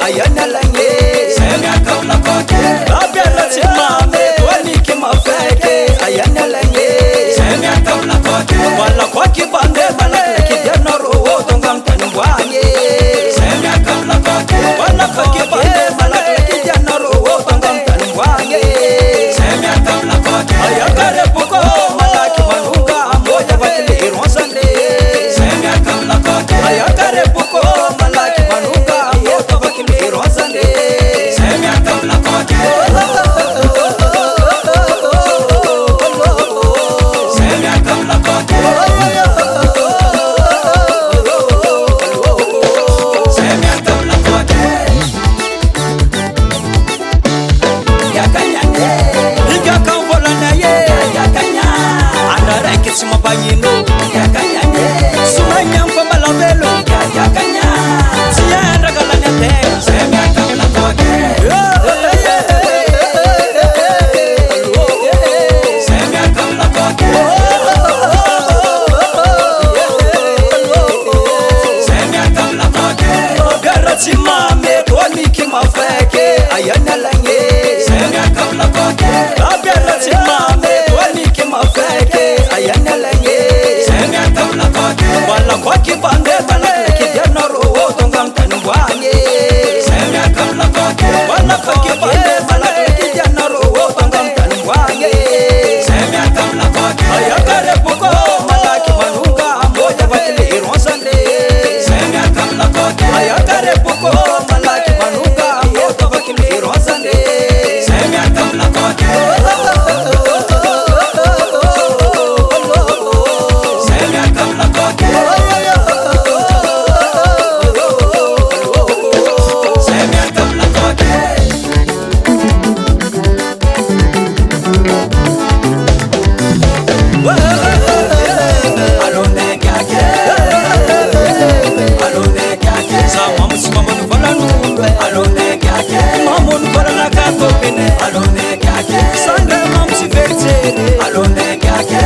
ayana lange semya kawla koke abera chimame wani kimafeke ayana lange semya kawla koke wala kwaki bande malaka kijana roho tongam tanwanye semya kawla koke wala kwaki bande malaka kijana roho tongam tanwanye semya kawla koke ayakare puko malaki manunga moja bakile ironsande semya kawla koke ayakare puko malaki manunga moja bakile ironsande semya kawla koke semya kawla koke semya kawla koke yakanya ika kambola na ye yakanya andara kisima banyino yakanya sumanya mfamba lambelo yakanya sianda galanya te semya kawla koke semya kawla koke semya kawla koke garati mame toni kimafeke ayana lange semya kawla koke garati mame toni kimafeke ayana lange semya kawla koke wala kwaki bande malaka kijana roho tongam tanwanye semya kawla koke wala kwaki bande malaka kijana roho tongam tanwanye semya kawla koke ayakare puko malaki manunga moja bakile ironsande semya kawla koke ayakare puko malaki manunga moja bakile ironsande semya kawla koke semya kawla koke semya kawla koke alone kake alone kake sama musimamonu balanu alone kake mamonu balana katopine alone kake sanga mamsi verte alone kake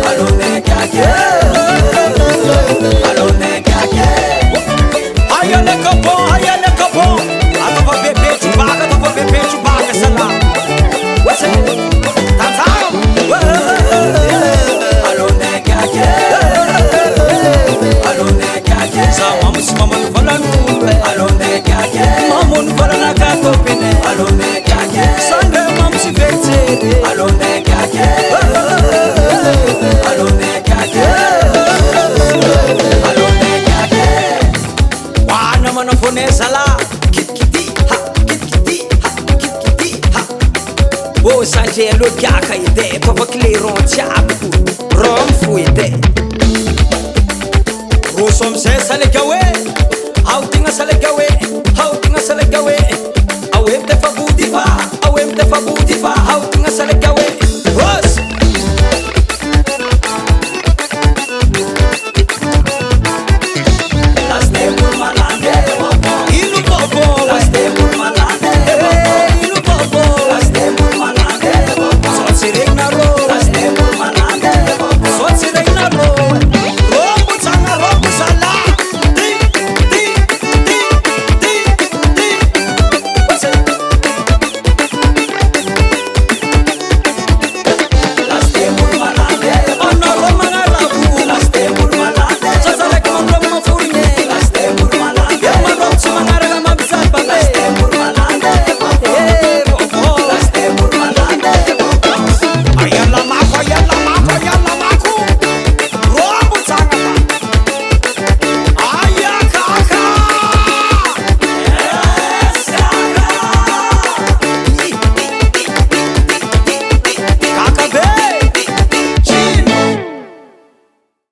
alone kake alone kake ayane kapo atava bebe chubaga sala what's it tata alone kake sama musimamonu balanu alone kake mamonu balana katopine alone kake sanga mamsi verte alone kake alone kake alone kake wana manafone sala kitkiti ha o sanje lo kaka ide papa kleron chapu rom fu ide rosom se sale kawe